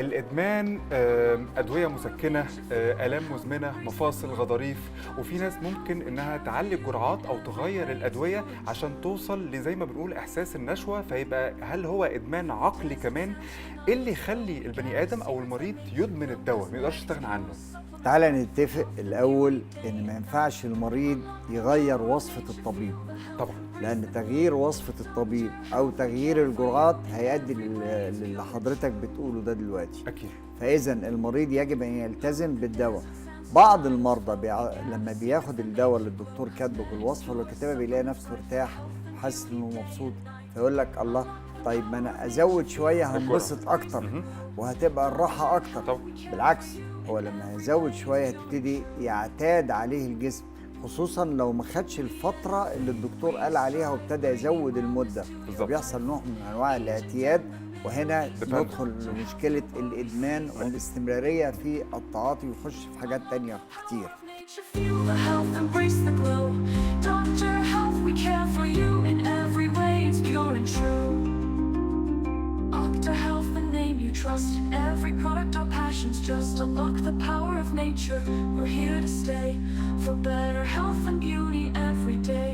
الإدمان أدوية مسكنة، آلام مزمنة، مفاصل، غضاريف، وفي ناس ممكن إنها تعلي الجرعات أو تغير الأدوية عشان توصل لزي ما بنقول إحساس النشوة، فيبقى هل هو إدمان عقلي كمان؟ إيه اللي يخلي البني آدم أو المريض يدمن الدواء ما يقدرش يستغنى عنه؟ تعالى نتفق الأول إن ما ينفعش المريض يغير وصفة الطبيب، طبعًا. لأن تغيير وصفة الطبيب أو تغيير الجرعات هيؤدي للي حضرتك بتقوله ده دلوقتي. أكيد. فإذا المريض يجب أن يلتزم بالدواء. بعض المرضى لما بياخد الدواء اللي الدكتور كاتبه بالوصفة اللي كاتبها بيلاقي نفسه ارتاح وحاسس إنه مبسوط، فيقول لك الله، طيب ما أنا أزود شوية هنبسط أكتر وهتبقى الراحة أكتر. طبعًا. بالعكس، هو لما يزود شوية هتبتدي يعتاد عليه الجسم، خصوصا لو ما خدش الفترة اللي الدكتور قال عليها وابتدى يزود المدة. بالظبط. بيحصل نوع من أنواع الاعتياد، وهنا بفهم. ندخل لمشكلة الإدمان والاستمرارية في التعاطي ويخش في حاجات تانية كتير. Feel the health, embrace the glow. Dr. Health, we care for you in every way. It's pure and true. Dr. Health, the name you trust. Every product, our passions. Just unlock the power of nature. We're here to stay for better health and beauty every day.